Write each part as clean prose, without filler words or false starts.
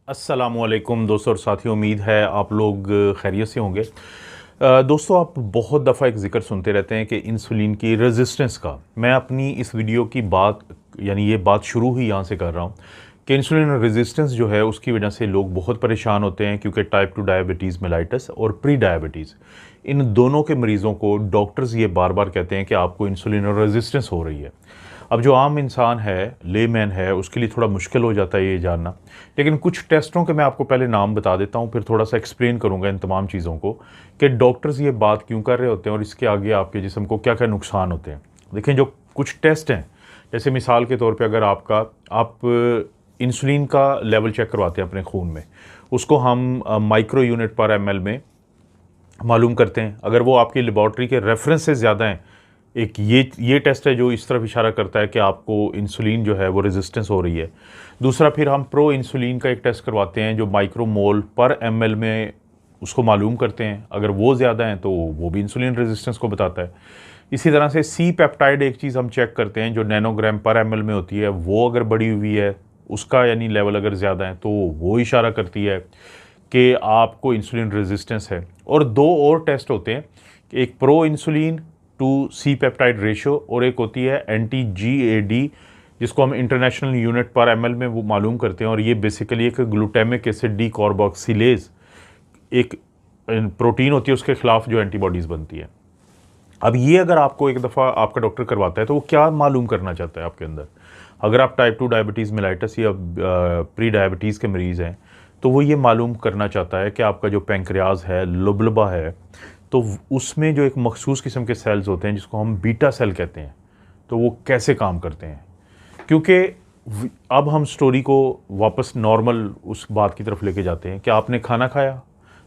अस्सलामुअलैकुम दोस्तों और साथियों, उम्मीद है आप लोग खैरियत से होंगे। दोस्तों, आप बहुत दफ़ा एक ज़िक्र सुनते रहते हैं कि इंसुलिन की रेजिस्टेंस का। मैं अपनी इस वीडियो की बात ये बात शुरू ही यहाँ से कर रहा हूँ कि इंसुलिन रेजिस्टेंस जो है उसकी वजह से लोग बहुत परेशान होते हैं, क्योंकि टाइप 2 डायबिटीज़ मेलाइटस और प्री डायबिटीज़, इन दोनों के मरीज़ों को डॉक्टर्स ये बार बार कहते हैं कि आपको इंसुलिन रेजिस्टेंस हो रही है। अब जो आम इंसान है, लेमैन है, उसके लिए थोड़ा मुश्किल हो जाता है ये जानना। लेकिन कुछ टेस्टों के मैं आपको पहले नाम बता देता हूँ, फिर थोड़ा सा एक्सप्लेन करूँगा इन तमाम चीज़ों को कि डॉक्टर्स ये बात क्यों कर रहे होते हैं और इसके आगे आपके जिस्म को क्या क्या नुकसान होते हैं। देखें, जो कुछ टेस्ट हैं, जैसे मिसाल के तौर पे अगर आप इंसुलिन का लेवल चेक करवाते हैं अपने खून में, उसको हम माइक्रो यूनिट पर एमएल में मालूम करते हैं। अगर वो आपकी लेबॉर्ट्री के रेफरेंस से ज़्यादा हैं, एक ये टेस्ट है जो इस तरफ इशारा करता है कि आपको इंसुलिन जो है वो रेजिस्टेंस हो रही है। दूसरा, फिर हम प्रो इंसुलिन का एक टेस्ट करवाते हैं जो माइक्रोमोल पर एमएल में उसको मालूम करते हैं। अगर वो ज़्यादा हैं तो वो भी इंसुलिन रेजिस्टेंस को बताता है। इसी तरह से सी पेप्टाइड एक चीज़ हम चेक करते हैं जो नैनोग्राम पर एमएल में होती है, वो अगर बढ़ी हुई है उसका यानी लेवल अगर ज़्यादा है तो वो इशारा करती है कि आपको इंसुलिन रेजिस्टेंस है। और दो और टेस्ट होते हैं, एक proinsulin to C peptide ratio और एक होती है एंटी GAD, जिसको हम इंटरनेशनल यूनिट पर एमएल में वो मालूम करते हैं। और ये बेसिकली एक ग्लूटामिक एसिड डीकार्बोक्सिलेज एक प्रोटीन होती है, उसके खिलाफ जो एंटीबॉडीज़ बनती है। अब ये अगर आपको एक दफ़ा आपका डॉक्टर करवाता है तो वो क्या मालूम करना चाहता है आपके अंदर। अगर आप टाइप 2 डायबिटीज़ मेलाइटस या प्री डायबिटीज़ के मरीज़ हैं तो वो ये मालूम करना चाहता है कि आपका जो पैंक्रियाज है, लुबलबा है, तो उसमें जो एक मखसूस किस्म के सेल्स होते हैं जिसको हम बीटा सेल कहते हैं, तो वो कैसे काम करते हैं। क्योंकि अब हम स्टोरी को वापस नॉर्मल उस बात की तरफ लेके जाते हैं कि आपने खाना खाया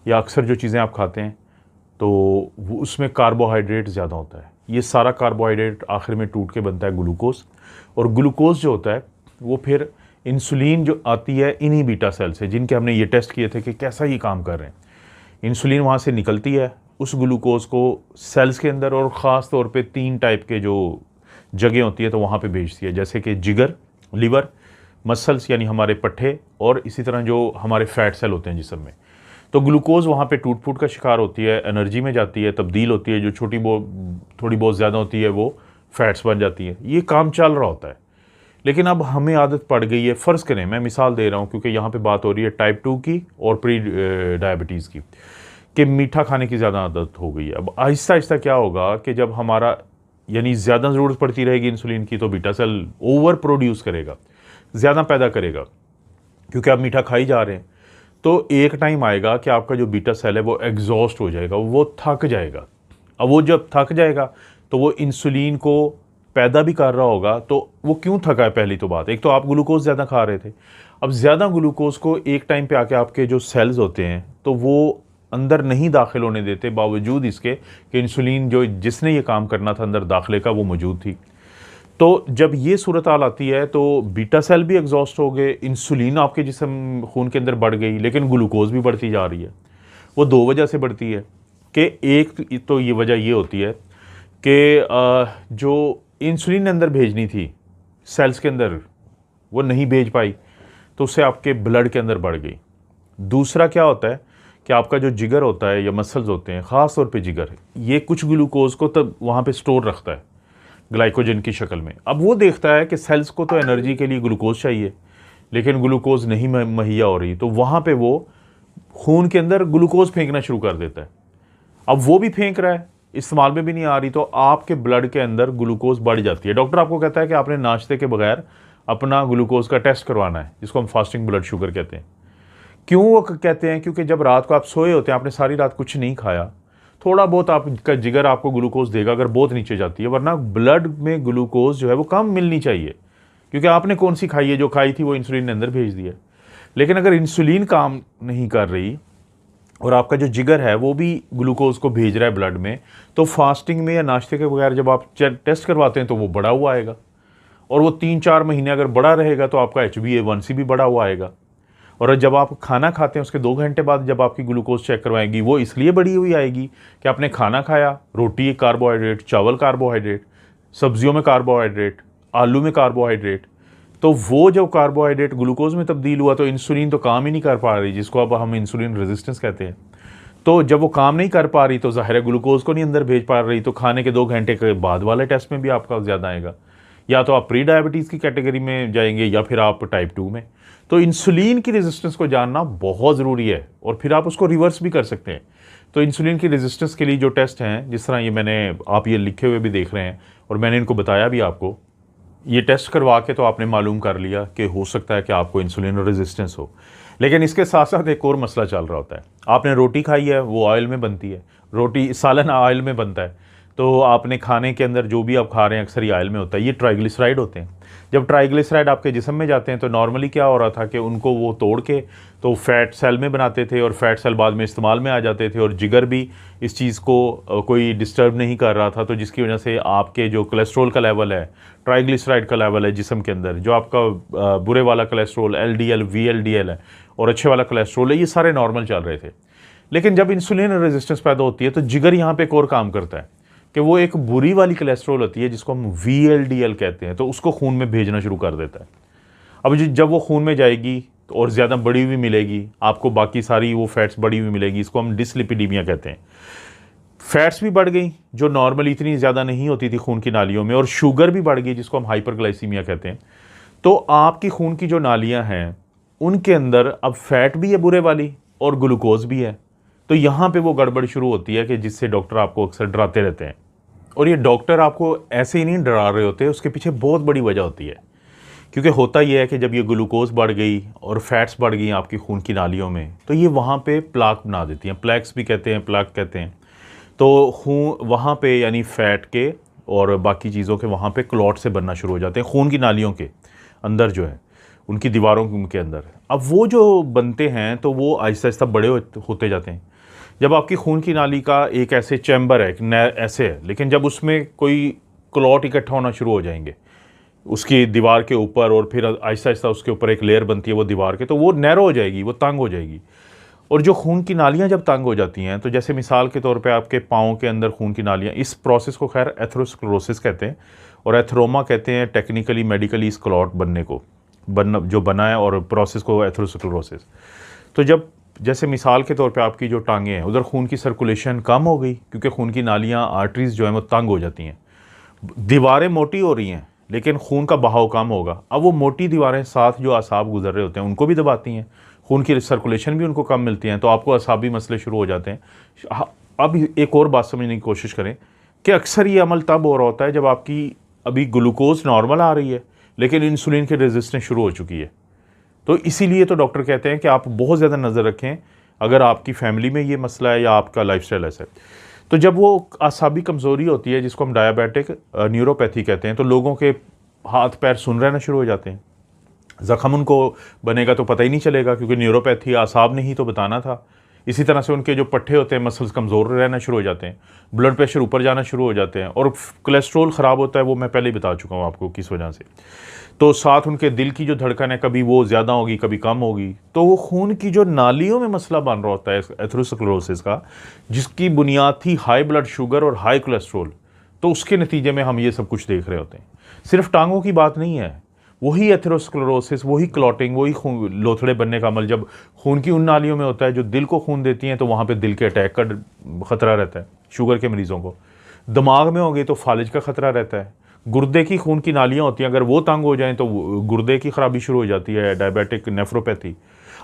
या अक्सर जो चीज़ें आप खाते हैं तो उसमें कार्बोहाइड्रेट ज़्यादा होता है। ये सारा कार्बोहाइड्रेट आखिर में टूट के बनता है ग्लूकोज, और ग्लूकोज जो होता है वो फिर इंसुलिन जो आती है इन्हीं बीटा सेल से, जिनके हमने ये टेस्ट किए थे कि कैसा ये काम कर रहे हैं। इंसुलिन वहाँ से निकलती है, उस ग्लूकोज को सेल्स के अंदर और ख़ास तौर पे 3 टाइप के जो जगह होती है तो वहाँ पे भेजती है, जैसे कि जिगर, लिवर, मसल्स यानी हमारे पट्ठे, और इसी तरह जो हमारे फैट सेल होते हैं जिस्म में। तो ग्लूकोज वहाँ पे टूट फूट का शिकार होती है, एनर्जी में जाती है, तब्दील होती है, जो थोड़ी बहुत ज़्यादा होती है वो फैट्स बन जाती है। ये काम चल रहा होता है। लेकिन अब हमें आदत पड़ गई है, फ़र्ज़ करें, मैं मिसाल दे रहा हूँ क्योंकि यहाँ पे बात हो रही है टाइप 2 की और प्री डायबिटीज़ की, कि मीठा खाने की ज़्यादा आदत हो गई है। अब आहिस्ता आहिस्ता क्या होगा कि जब हमारा यानी ज़्यादा ज़रूरत पड़ती रहेगी इंसुलिन की, तो बीटा सेल ओवर प्रोड्यूस करेगा, ज़्यादा पैदा करेगा, क्योंकि आप मीठा खा ही जा रहे हैं। तो एक टाइम आएगा कि आपका जो बीटा सेल है वो एग्जॉस्ट हो जाएगा, वो थक जाएगा। अब वो जब थक जाएगा तो वो इंसुलिन को पैदा भी कर रहा होगा। तो वो क्यों थका है, पहली तो बात, एक तो आप ग्लूकोज ज़्यादा खा रहे थे। अब ज़्यादा ग्लूकोज को एक टाइम पे आके आपके जो सेल्स होते हैं तो वो अंदर नहीं दाखिल होने देते, बावजूद इसके कि इंसुलिन जो जिसने ये काम करना था अंदर दाखिले का, वो मौजूद थी। तो जब ये सूरत हाल आती है तो बीटा सेल भी एग्जॉस्ट हो गए, इंसुलिन आपके जिस्म खून के अंदर बढ़ गई, लेकिन ग्लूकोज भी बढ़ती जा रही है। वो दो वजह से बढ़ती है कि एक तो ये वजह ये होती है कि जो इंसुलिन अंदर भेजनी थी सेल्स के अंदर वो नहीं भेज पाई, तो उससे आपके ब्लड के अंदर बढ़ गई। दूसरा क्या होता है कि आपका जो जिगर होता है या मसल्स होते हैं, ख़ास तौर पे जिगर, ये कुछ ग्लूकोज को तब वहाँ पे स्टोर रखता है ग्लाइकोजन की शक्ल में। अब वो देखता है कि सेल्स को तो एनर्जी के लिए ग्लूकोज चाहिए, लेकिन ग्लूकोज नहीं मुहैया हो रही, तो वहाँ पे वो खून के अंदर ग्लूकोज फेंकना शुरू कर देता है। अब वो भी फेंक रहा है, इस्तेमाल में भी नहीं आ रही, तो आपके ब्लड के अंदर ग्लूकोज बढ़ जाती है। डॉक्टर आपको कहता है कि आपने नाश्ते के बगैर अपना ग्लूकोज का टेस्ट करवाना है, जिसको हम फास्टिंग ब्लड शुगर कहते हैं। क्यों वो कहते हैं? क्योंकि जब रात को आप सोए होते हैं, आपने सारी रात कुछ नहीं खाया, थोड़ा बहुत आपका जिगर आपको ग्लूकोज देगा अगर बहुत नीचे जाती है, वरना ब्लड में ग्लूकोज जो है वो कम मिलनी चाहिए, क्योंकि आपने कौन सी खाई है, जो खाई थी वो इंसुलिन ने अंदर भेज दिया। लेकिन अगर इंसुलिन काम नहीं कर रही और आपका जो जिगर है वो भी ग्लूकोज को भेज रहा है ब्लड में, तो फास्टिंग में या नाश्ते के बगैर जब आप टेस्ट करवाते हैं तो वो बढ़ा हुआ आएगा, और वो 3-4 महीने अगर बढ़ा रहेगा तो आपका HbA1c भी बढ़ा हुआ आएगा। और जब आप खाना खाते हैं उसके 2 घंटे बाद जब आपकी ग्लूकोज चेक करवाएंगी, वो इसलिए बढ़ी हुई आएगी कि आपने खाना खाया, रोटी कार्बोहाइड्रेट, चावल कार्बोहाइड्रेट, सब्जियों में कार्बोहाइड्रेट, आलू में कार्बोहाइड्रेट, तो वो जो कार्बोहाइड्रेट ग्लूकोज में तब्दील हुआ तो इंसुलिन तो काम ही नहीं कर पा रही, जिसको अब हम इंसुलिन रेजिस्टेंस कहते हैं। तो जब वो काम नहीं कर पा रही तो ज़ाहिर है ग्लूकोज को नहीं अंदर भेज पा रही, तो खाने के 2 घंटे के बाद वाले टेस्ट में भी आपका ज़्यादा आएगा। या तो आप प्री डायबिटीज़ की कैटेगरी में जाएंगे या फिर आप टाइप 2 में। तो इंसुलिन की रेजिस्टेंस को जानना बहुत ज़रूरी है और फिर आप उसको रिवर्स भी कर सकते हैं। तो इंसुलिन की रेजिस्टेंस के लिए जो टेस्ट हैं, जिस तरह ये मैंने आप ये लिखे हुए भी देख रहे हैं और मैंने इनको बताया भी आपको, ये टेस्ट करवा के तो आपने मालूम कर लिया कि हो सकता है कि आपको इंसुलिन रेजिस्टेंस हो। लेकिन इसके साथ साथ एक और मसला चल रहा होता है। आपने रोटी खाई है, वो ऑयल में बनती है, रोटी सालन ऑयल में बनता है, तो आपने खाने के अंदर जो भी आप खा रहे हैं अक्सर ही ऑयल में होता है, ये ट्राइग्लिसराइड होते हैं। जब ट्राइग्लिसराइड आपके जिस्म में जाते हैं तो नॉर्मली क्या हो रहा था कि उनको वो तोड़ के तो फैट सेल में बनाते थे और फैट सेल बाद में इस्तेमाल में आ जाते थे और जिगर भी इस चीज़ को कोई डिस्टर्ब नहीं कर रहा था, तो जिसकी वजह से आपके जो कोलेस्ट्रॉल का लेवल है, ट्राइग्लिसराइड का लेवल है जिस्म के अंदर, जो आपका बुरे वाला कोलेस्ट्रॉल LDL VLDL है और अच्छे वाला कोलेस्ट्रॉल है, ये सारे नॉर्मल चल रहे थे। लेकिन जब इंसुलिन रेजिस्टेंस पैदा होती है तो जिगर यहाँ पे एक और काम करता है कि वो एक बुरी वाली कोलेस्ट्रॉल होती है जिसको हम VLDL कहते हैं, तो उसको खून में भेजना शुरू कर देता है। अब जब वो खून में जाएगी और ज़्यादा बड़ी हुई मिलेगी आपको, बाकी सारी वो फैट्स बड़ी हुई मिलेगी, इसको हम डिसलिपिडीमिया कहते हैं। फैट्स भी बढ़ गई जो नॉर्मली इतनी ज़्यादा नहीं होती थी खून की नालियों में, और शुगर भी बढ़ गई जिसको हम हाइपरग्लाइसीमिया कहते हैं। तो आपकी खून की जो नालियाँ हैं उनके अंदर अब फैट भी है बुरे वाली और ग्लूकोज भी है। तो यहाँ पे वो गड़बड़ शुरू होती है कि जिससे डॉक्टर आपको अक्सर डराते रहते हैं। और ये डॉक्टर आपको ऐसे ही नहीं डरा रहे होते, उसके पीछे बहुत बड़ी वजह होती है। क्योंकि होता ये है कि जब ये ग्लूकोज बढ़ गई और फैट्स बढ़ गई आपकी खून की नालियों में, तो ये वहाँ पे प्लाक बना देती हैं, प्लैक्स भी कहते हैं, प्लाक कहते हैं। तो खून वहाँ पे यानी फैट के और बाकी चीज़ों के वहाँ पे क्लॉट से बनना शुरू हो जाते हैं खून की नालियों के अंदर, जो है उनकी दीवारों के अंदर। अब वो जो बनते हैं तो वो आहिस्ता आहिस्ता बड़े होते जाते हैं। जब आपकी खून की नाली का एक ऐसे चैम्बर है, ऐसे है, लेकिन जब उसमें कोई क्लॉट इकट्ठा होना शुरू हो जाएंगे उसकी दीवार के ऊपर, और फिर आहिस्ता आहिस्ता उसके ऊपर एक लेयर बनती है वो दीवार के, तो वो नैरो हो जाएगी, वो तंग हो जाएगी। और जो खून की नालियाँ जब तंग हो जाती हैं, तो जैसे मिसाल के तौर पे आपके पाँव के अंदर खून की नालियाँ, इस प्रोसेस को खैर एथेरोस्क्लेरोसिस कहते हैं और एथेरोमा कहते हैं टेक्निकली मेडिकली इस क्लॉट बनने को, जो बना है, और प्रोसेस को एथेरोस्क्लेरोसिस। तो जब जैसे मिसाल के तौर पे आपकी जो टांगें हैं उधर खून की सर्कुलेशन कम हो गई क्योंकि खून की नालियाँ आर्टरीज जो है वो तंग हो जाती हैं, दीवारें मोटी हो रही हैं लेकिन खून का बहाव कम होगा। अब वो मोटी दीवारें साथ जो असाब गुजर रहे होते हैं उनको भी दबाती हैं, खून की सर्कुलेशन भी उनको कम मिलती हैं, तो आपको असाबी मसले शुरू हो जाते हैं। अब एक और बात समझने की कोशिश करें कि अक्सर ये अमल तब हो रहा होता है जब आपकी अभी ग्लूकोज नॉर्मल आ रही है लेकिन इंसुलिन की रेजिस्टेंस शुरू हो चुकी है। तो इसीलिए तो डॉक्टर कहते हैं कि आप बहुत ज़्यादा नज़र रखें अगर आपकी फैमिली में ये मसला है या आपका लाइफस्टाइल ऐसा है। तो जब वो असाबी कमज़ोरी होती है जिसको हम डायबिटिक न्यूरोपैथी कहते हैं, तो लोगों के हाथ पैर सुन रहना शुरू हो जाते हैं, ज़ख़म उनको बनेगा तो पता ही नहीं चलेगा क्योंकि न्यूरोपैथी आसाब ने ही तो बताना था। इसी तरह से उनके जो पट्टे होते हैं मसल्स कमज़ोर रहना शुरू हो जाते हैं, ब्लड प्रेशर ऊपर जाना शुरू हो जाते हैं, और कोलेस्ट्रॉल ख़राब होता है, वो मैं पहले ही बता चुका हूँ आपको किस वजह से। तो साथ उनके दिल की जो धड़कन है कभी वो ज़्यादा होगी कभी कम होगी, तो वो खून की जो नालियों में मसला बन रहा होता है एथेरोस्क्लेरोसिस का, जिसकी बुनियाद थी हाई ब्लड शुगर और हाई कोलेस्ट्रॉल। तो उसके नतीजे में हम ये सब कुछ देख रहे होते हैं। सिर्फ टांगों की बात नहीं है, वही एथेरोस्क्लेरोसिस, वही क्लॉटिंग, वही लोथड़े बनने का अमल जब खून की उन नालियों में होता है जो दिल को खून देती हैं, तो वहाँ पे दिल के अटैक का ख़तरा रहता है शुगर के मरीज़ों को। दिमाग में होंगे तो फालिज का ख़तरा रहता है। गुर्दे की खून की नालियाँ होती हैं, अगर वो तंग हो जाएं तो गुर्दे की ख़राबी शुरू हो जाती है, डायबिटिक नेफ्रोपैथी।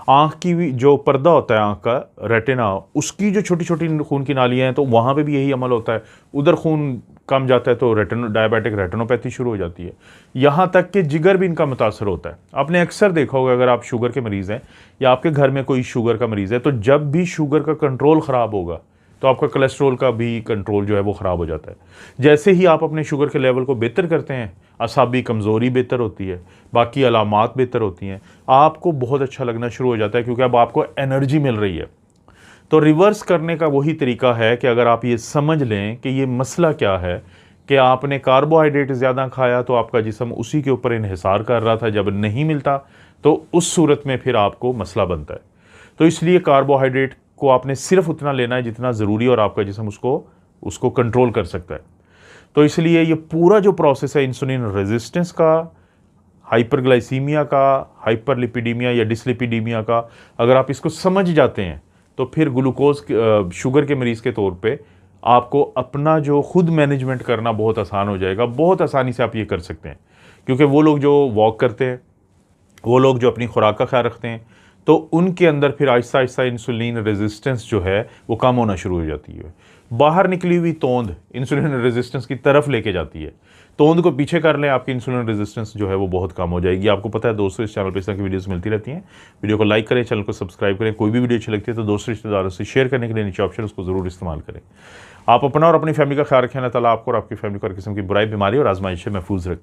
आँख की जो पर्दा होता है आँख का रेटिना, उसकी जो छोटी छोटी खून की नालियाँ हैं तो वहाँ पे भी यही अमल होता है, उधर खून कम जाता है तो डायबिटिक रेटिनोपैथी शुरू हो जाती है। यहाँ तक कि जिगर भी इनका मुतासर होता है। आपने अक्सर देखा होगा अगर आप शुगर के मरीज़ हैं या आपके घर में कोई शुगर का मरीज़ है, तो जब भी शुगर का कंट्रोल ख़राब होगा तो आपका कोलेस्ट्रॉल का भी कंट्रोल जो है वो ख़राब हो जाता है। जैसे ही आप अपने शुगर के लेवल को बेहतर करते हैं, असाबी कमज़ोरी बेहतर होती है, बाकी अलामात बेहतर होती हैं, आपको बहुत अच्छा लगना शुरू हो जाता है क्योंकि अब आपको एनर्जी मिल रही है। तो रिवर्स करने का वही तरीका है कि अगर आप ये समझ लें कि ये मसला क्या है कि आपने कार्बोहाइड्रेट ज़्यादा खाया तो आपका जिस्म उसी के ऊपर इन्हिसार कर रहा था, जब नहीं मिलता तो उस सूरत में फिर आपको मसला बनता है। तो इसलिए कार्बोहाइड्रेट को आपने सिर्फ उतना लेना है जितना ज़रूरी और आपका जिस्म उसको कंट्रोल कर सकता है। तो इसलिए ये पूरा जो प्रोसेस है इंसुलिन रेजिस्टेंस का, हाइपरग्लाइसीमिया का, हाइपरलिपिडीमिया या डिसलिपिडीमिया का, अगर आप इसको समझ जाते हैं तो फिर ग्लूकोज शुगर के मरीज़ के तौर पे आपको अपना जो खुद मैनेजमेंट करना बहुत आसान हो जाएगा। बहुत आसानी से आप ये कर सकते हैं, क्योंकि वो लोग जो वॉक करते हैं, वो लोग जो अपनी खुराक का ख्याल रखते हैं, तो उनके अंदर फिर आहिस्ता आहिस्ता इंसुलिन रेजिस्टेंस जो है वो कम होना शुरू हो जाती है। बाहर निकली हुई तोंद इंसुलिन रेजिस्टेंस की तरफ लेके जाती है। तोंद को पीछे कर लें, आपकी इंसुलिन रेजिस्टेंस जो है वो बहुत कम हो जाएगी। आपको पता है दोस्तों, इस चैनल पर इस तरह की वीडियोस मिलती रहती हैं। वीडियो को लाइक करें, चैनल को सब्सक्राइब करें। कोई भी वीडियो अच्छी लगती है तो दोस्तों रिश्तेदारों से शेयर करने के लिए नीचे ऑप्शन उसको ज़रूर इस्तेमाल करें। आप अपना और अपनी फैमिली का ख्याल रखें। अल्लाह ताला आपको और आपकी फैमिली को हर किस्म की बुराई, बीमारी और आजमाइश से महफूज रखें।